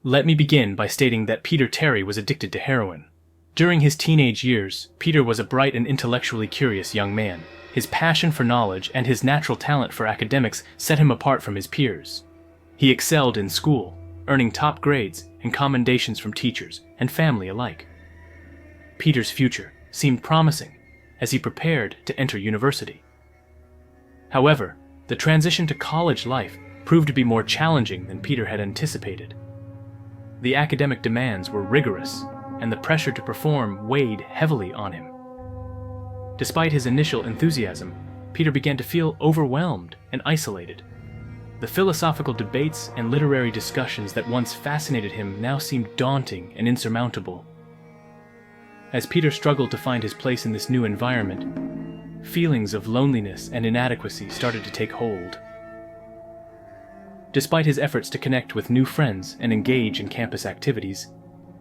Let me begin by stating that Peter Terry was addicted to heroin. During his teenage years, Peter was a bright and intellectually curious young man. His passion for knowledge and his natural talent for academics set him apart from his peers. He excelled in school, earning top grades and commendations from teachers and family alike. Peter's future seemed promising as he prepared to enter university. However, the transition to college life proved to be more challenging than Peter had anticipated. The academic demands were rigorous, and the pressure to perform weighed heavily on him. Despite his initial enthusiasm, Peter began to feel overwhelmed and isolated. The philosophical debates and literary discussions that once fascinated him now seemed daunting and insurmountable. As Peter struggled to find his place in this new environment, feelings of loneliness and inadequacy started to take hold. Despite his efforts to connect with new friends and engage in campus activities,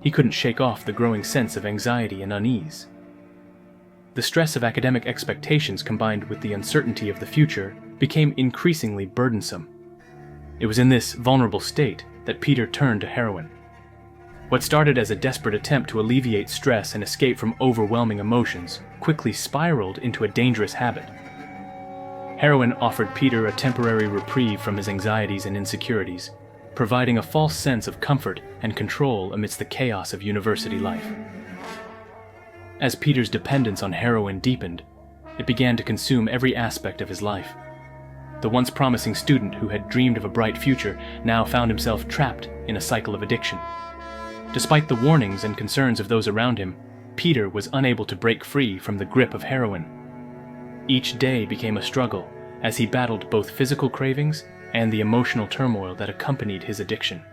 he couldn't shake off the growing sense of anxiety and unease. The stress of academic expectations combined with the uncertainty of the future became increasingly burdensome. It was in this vulnerable state that Peter turned to heroin. What started as a desperate attempt to alleviate stress and escape from overwhelming emotions quickly spiraled into a dangerous habit. Heroin offered Peter a temporary reprieve from his anxieties and insecurities, providing a false sense of comfort and control amidst the chaos of university life. As Peter's dependence on heroin deepened, it began to consume every aspect of his life. The once promising student who had dreamed of a bright future now found himself trapped in a cycle of addiction. Despite the warnings and concerns of those around him, Peter was unable to break free from the grip of heroin. Each day became a struggle as he battled both physical cravings and the emotional turmoil that accompanied his addiction.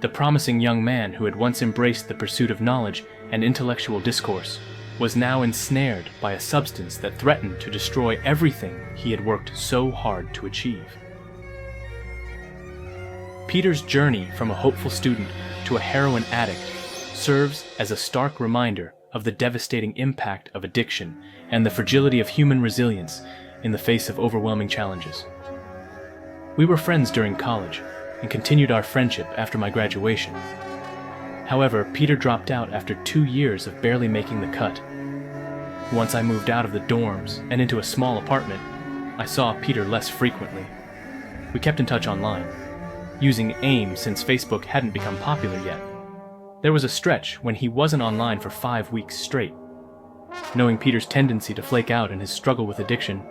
The promising young man who had once embraced the pursuit of knowledge and intellectual discourse was now ensnared by a substance that threatened to destroy everything he had worked so hard to achieve. Peter's journey from a hopeful student to a heroin addict serves as a stark reminder of the devastating impact of addiction and the fragility of human resilience in the face of overwhelming challenges. We were friends during college and continued our friendship after my graduation. However, Peter dropped out after 2 years of barely making the cut. Once I moved out of the dorms and into a small apartment, I saw Peter less frequently. We kept in touch online, using AIM since Facebook hadn't become popular yet. There was a stretch when he wasn't online for 5 weeks straight. Knowing Peter's tendency to flake out in his struggle with addiction,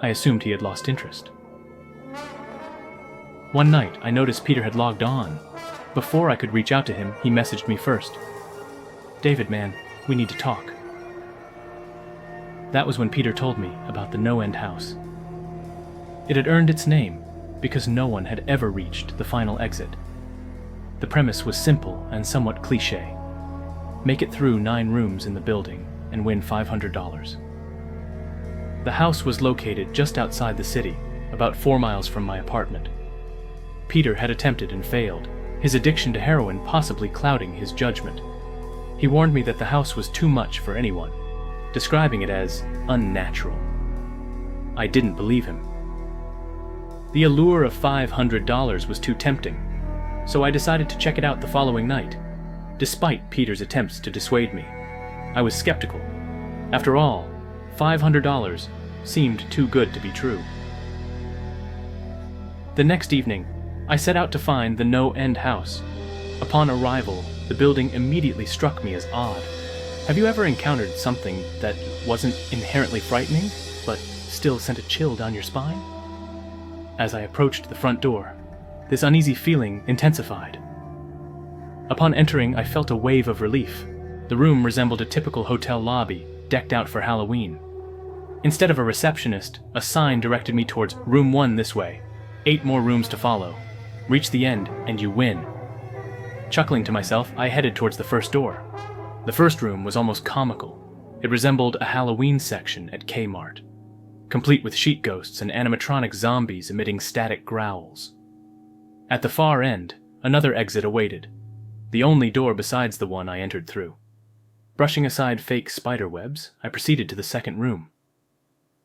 I assumed he had lost interest. One night, I noticed Peter had logged on. Before I could reach out to him, he messaged me first. "David, man, we need to talk." That was when Peter told me about the No End House. It had earned its name because no one had ever reached the final exit. The premise was simple and somewhat cliché. Make it through 9 rooms in the building and win $500. The house was located just outside the city, about 4 miles from my apartment. Peter had attempted and failed, his addiction to heroin possibly clouding his judgment. He warned me that the house was too much for anyone, describing it as unnatural. I didn't believe him. The allure of $500 was too tempting, so I decided to check it out the following night, despite Peter's attempts to dissuade me. I was skeptical. After all, $500 seemed too good to be true. The next evening, I set out to find the No End House. Upon arrival, the building immediately struck me as odd. Have you ever encountered something that wasn't inherently frightening, but still sent a chill down your spine? As I approached the front door, this uneasy feeling intensified. Upon entering, I felt a wave of relief. The room resembled a typical hotel lobby, decked out for Halloween. Instead of a receptionist, a sign directed me towards room 1 this way. 8 more rooms to follow. Reach the end, and you win. Chuckling to myself, I headed towards the first door. The first room was almost comical. It resembled a Halloween section at Kmart, complete with sheet ghosts and animatronic zombies emitting static growls. At the far end, another exit awaited, the only door besides the one I entered through. Brushing aside fake spider webs, I proceeded to the second room.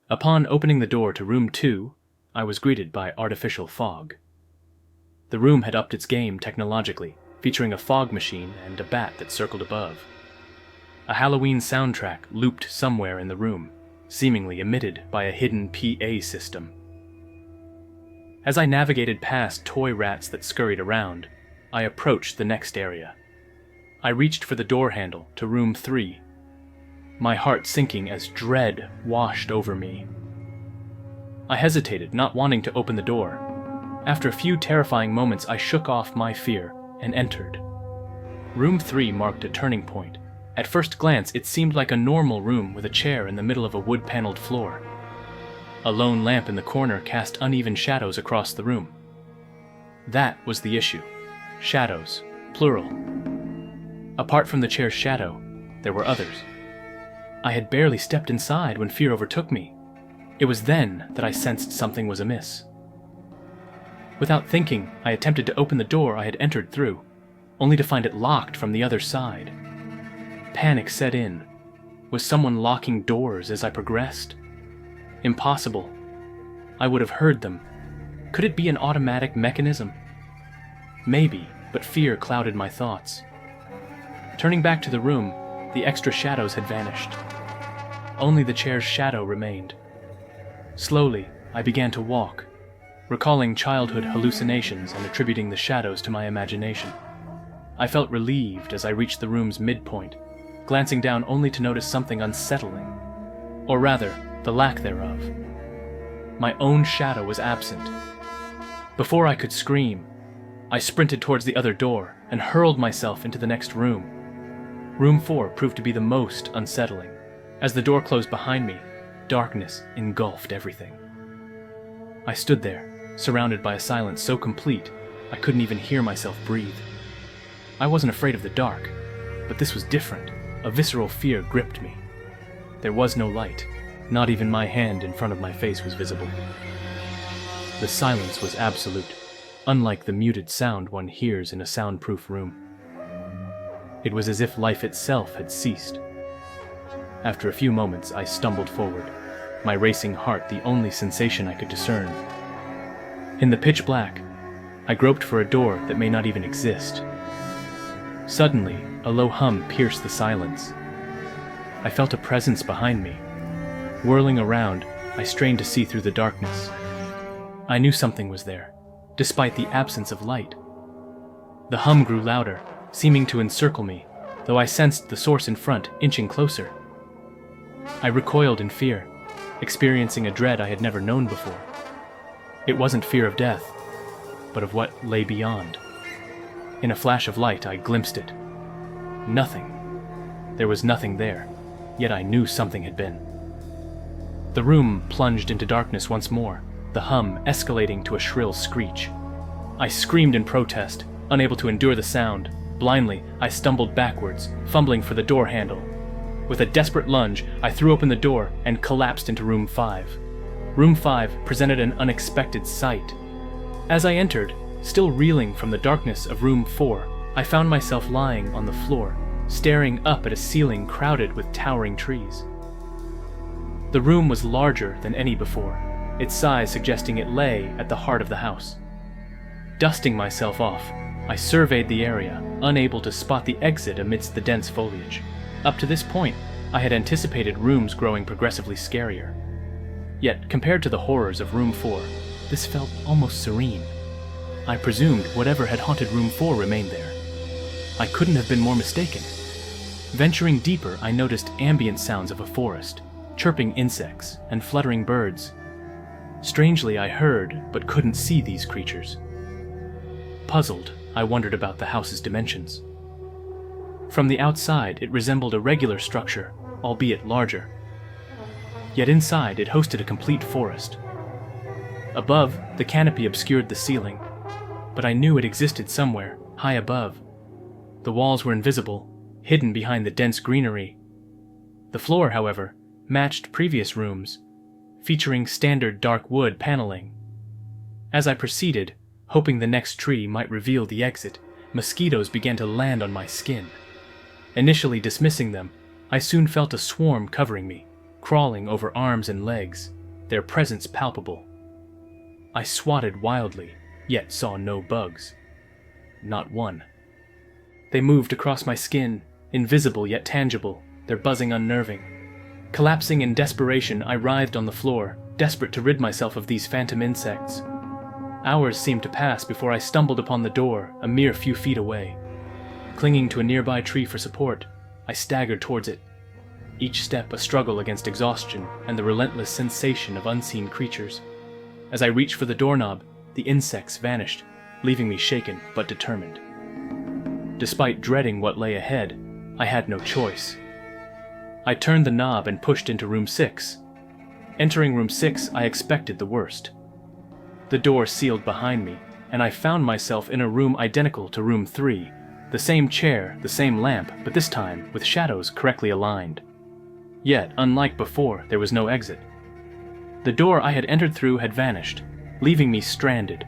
Upon opening the door to room 2, I was greeted by artificial fog. The room had upped its game technologically, featuring a fog machine and a bat that circled above. A Halloween soundtrack looped somewhere in the room, seemingly emitted by a hidden PA system. As I navigated past toy rats that scurried around, I approached the next area. I reached for the door handle to room 3, my heart sinking as dread washed over me. I hesitated, not wanting to open the door. After a few terrifying moments, I shook off my fear and entered. Room 3 marked a turning point. At first glance, it seemed like a normal room with a chair in the middle of a wood-paneled floor. A lone lamp in the corner cast uneven shadows across the room. That was the issue. Shadows, plural. Apart from the chair's shadow, there were others. I had barely stepped inside when fear overtook me. It was then that I sensed something was amiss. Without thinking, I attempted to open the door I had entered through, only to find it locked from the other side. Panic set in. Was someone locking doors as I progressed? Impossible. I would have heard them. Could it be an automatic mechanism? Maybe, but fear clouded my thoughts. Turning back to the room, the extra shadows had vanished. Only the chair's shadow remained. Slowly, I began to walk, recalling childhood hallucinations and attributing the shadows to my imagination. I felt relieved as I reached the room's midpoint, glancing down only to notice something unsettling, or rather, the lack thereof. My own shadow was absent. Before I could scream, I sprinted towards the other door and hurled myself into the next room. Room 4 proved to be the most unsettling. As the door closed behind me, darkness engulfed everything. I stood there, surrounded by a silence so complete I couldn't even hear myself breathe. I wasn't afraid of the dark, but this was different. A visceral fear gripped me. There was no light. Not even my hand in front of my face was visible. The silence was absolute, unlike the muted sound one hears in a soundproof room. It was as if life itself had ceased. After a few moments, I stumbled forward, my racing heart the only sensation I could discern. In the pitch black, I groped for a door that may not even exist. Suddenly, a low hum pierced the silence. I felt a presence behind me. Whirling around, I strained to see through the darkness. I knew something was there, despite the absence of light. The hum grew louder, seeming to encircle me, though I sensed the source in front, inching closer. I recoiled in fear, experiencing a dread I had never known before. It wasn't fear of death, but of what lay beyond. In a flash of light, I glimpsed it. Nothing. There was nothing there, yet I knew something had been. The room plunged into darkness once more, the hum escalating to a shrill screech. I screamed in protest, unable to endure the sound. Blindly, I stumbled backwards, fumbling for the door handle. With a desperate lunge, I threw open the door and collapsed into room 5. Room 5 presented an unexpected sight. As I entered, still reeling from the darkness of room 4, I found myself lying on the floor, staring up at a ceiling crowded with towering trees. The room was larger than any before, its size suggesting it lay at the heart of the house. Dusting myself off, I surveyed the area, unable to spot the exit amidst the dense foliage. Up to this point, I had anticipated rooms growing progressively scarier. Yet, compared to the horrors of room 4, this felt almost serene. I presumed whatever had haunted room 4 remained there. I couldn't have been more mistaken. Venturing deeper, I noticed ambient sounds of a forest, chirping insects and fluttering birds. Strangely, I heard but couldn't see these creatures. Puzzled, I wondered about the house's dimensions. From the outside, it resembled a regular structure, albeit larger. Yet inside, it hosted a complete forest. Above, the canopy obscured the ceiling, but I knew it existed somewhere, high above. The walls were invisible, hidden behind the dense greenery. The floor, however, matched previous rooms, featuring standard dark wood paneling. As I proceeded, hoping the next tree might reveal the exit, mosquitoes began to land on my skin. Initially dismissing them, I soon felt a swarm covering me, crawling over arms and legs, their presence palpable. I swatted wildly, yet saw no bugs. Not one. They moved across my skin, invisible yet tangible, their buzzing unnerving. Collapsing in desperation, I writhed on the floor, desperate to rid myself of these phantom insects. Hours seemed to pass before I stumbled upon the door, a mere few feet away. Clinging to a nearby tree for support, I staggered towards it, each step a struggle against exhaustion and the relentless sensation of unseen creatures. As I reached for the doorknob, the insects vanished, leaving me shaken but determined. Despite dreading what lay ahead, I had no choice. I turned the knob and pushed into room 6. Entering room 6, I expected the worst. The door sealed behind me, and I found myself in a room identical to room 3, the same chair, the same lamp, but this time with shadows correctly aligned. Yet, unlike before, there was no exit. The door I had entered through had vanished, leaving me stranded.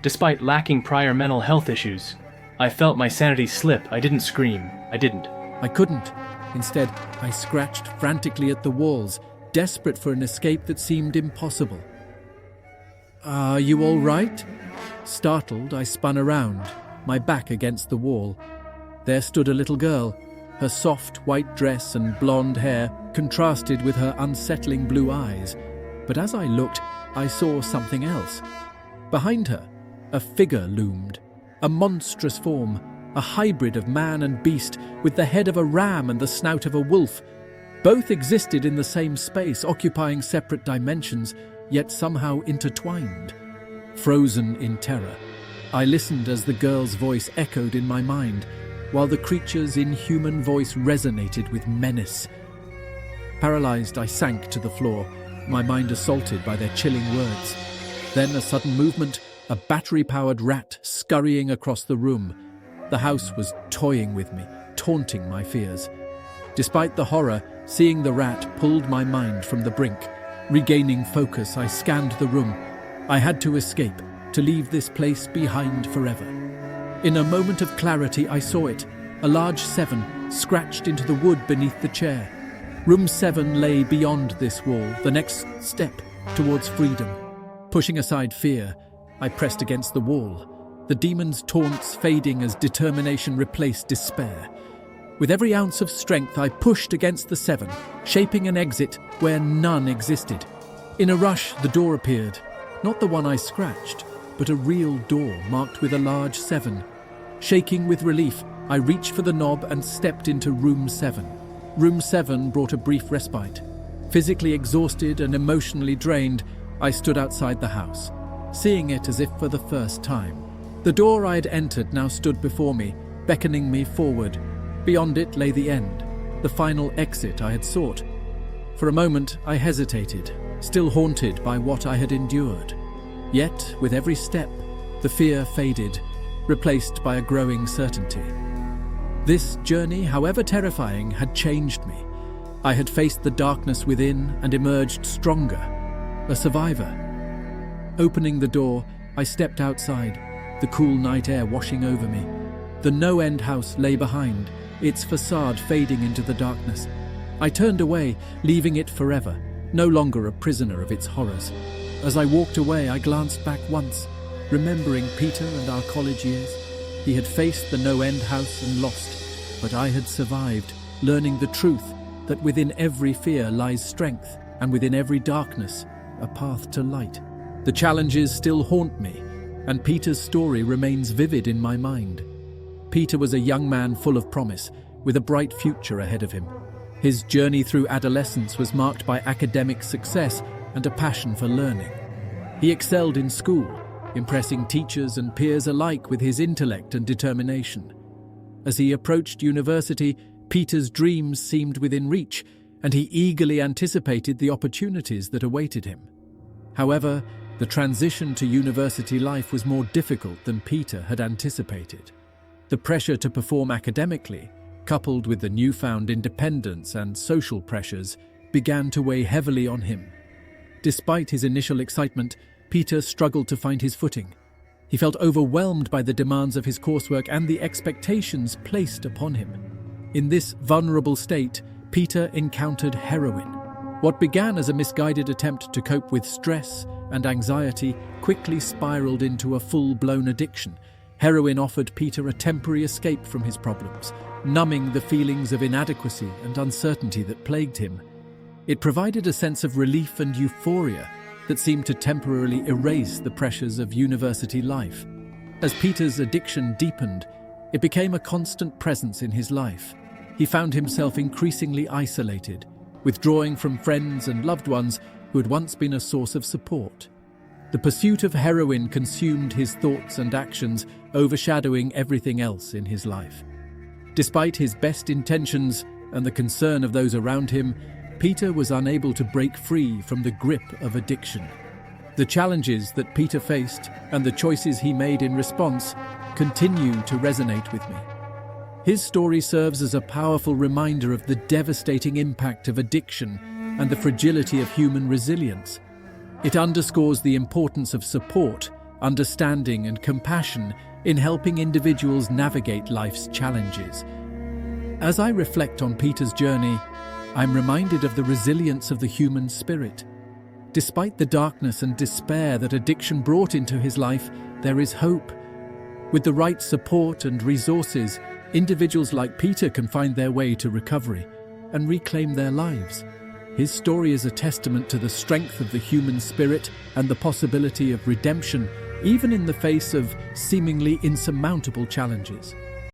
Despite lacking prior mental health issues, I felt my sanity slip. I didn't scream. I didn't. I couldn't. Instead, I scratched frantically at the walls, desperate for an escape that seemed impossible. "Are you all right?" Startled, I spun around, my back against the wall. There stood a little girl. Her soft white dress and blonde hair contrasted with her unsettling blue eyes. But as I looked, I saw something else. Behind her, a figure loomed. A monstrous form, a hybrid of man and beast, with the head of a ram and the snout of a wolf. Both existed in the same space, occupying separate dimensions, yet somehow intertwined. Frozen in terror, I listened as the girl's voice echoed in my mind, while the creature's inhuman voice resonated with menace. Paralyzed, I sank to the floor, my mind assaulted by their chilling words. Then a sudden movement, a battery-powered rat scurrying across the room. The house was toying with me, taunting my fears. Despite the horror, seeing the rat pulled my mind from the brink. Regaining focus, I scanned the room. I had to escape, to leave this place behind forever. In a moment of clarity, I saw it, a large 7 scratched into the wood beneath the chair. Room 7 lay beyond this wall, the next step towards freedom. Pushing aside fear, I pressed against the wall, the demon's taunts fading as determination replaced despair. With every ounce of strength, I pushed against the 7, shaping an exit where none existed. In a rush, the door appeared, not the one I scratched, but a real door marked with a large 7. Shaking with relief, I reached for the knob and stepped into room 7. Room 7 brought a brief respite. Physically exhausted and emotionally drained, I stood outside the house, seeing it as if for the first time. The door I had entered now stood before me, beckoning me forward. Beyond it lay the end, the final exit I had sought. For a moment, I hesitated, still haunted by what I had endured. Yet, with every step, the fear faded, replaced by a growing certainty. This journey, however terrifying, had changed me. I had faced the darkness within and emerged stronger, a survivor. Opening the door, I stepped outside, the cool night air washing over me. The no-end house lay behind, its facade fading into the darkness. I turned away, leaving it forever, no longer a prisoner of its horrors. As I walked away, I glanced back once, remembering Peter and our college years. He had faced the no-end house and lost, but I had survived, learning the truth that within every fear lies strength, and within every darkness, a path to light. The challenges still haunt me, and Peter's story remains vivid in my mind. Peter was a young man full of promise, with a bright future ahead of him. His journey through adolescence was marked by academic success and a passion for learning. He excelled in school, impressing teachers and peers alike with his intellect and determination. As he approached university, Peter's dreams seemed within reach, and he eagerly anticipated the opportunities that awaited him. However, the transition to university life was more difficult than Peter had anticipated. The pressure to perform academically, coupled with the newfound independence and social pressures, began to weigh heavily on him. Despite his initial excitement, Peter struggled to find his footing. He felt overwhelmed by the demands of his coursework and the expectations placed upon him. In this vulnerable state, Peter encountered heroin. What began as a misguided attempt to cope with stress and anxiety quickly spiraled into a full-blown addiction. Heroin offered Peter a temporary escape from his problems, numbing the feelings of inadequacy and uncertainty that plagued him. It provided a sense of relief and euphoria that seemed to temporarily erase the pressures of university life. As Peter's addiction deepened, it became a constant presence in his life. He found himself increasingly isolated, withdrawing from friends and loved ones who had once been a source of support. The pursuit of heroin consumed his thoughts and actions, overshadowing everything else in his life. Despite his best intentions and the concern of those around him, Peter was unable to break free from the grip of addiction. The challenges that Peter faced and the choices he made in response continue to resonate with me. His story serves as a powerful reminder of the devastating impact of addiction and the fragility of human resilience. It underscores the importance of support, understanding, and compassion in helping individuals navigate life's challenges. As I reflect on Peter's journey, I'm reminded of the resilience of the human spirit. Despite the darkness and despair that addiction brought into his life, there is hope. With the right support and resources, individuals like Peter can find their way to recovery and reclaim their lives. His story is a testament to the strength of the human spirit and the possibility of redemption, even in the face of seemingly insurmountable challenges.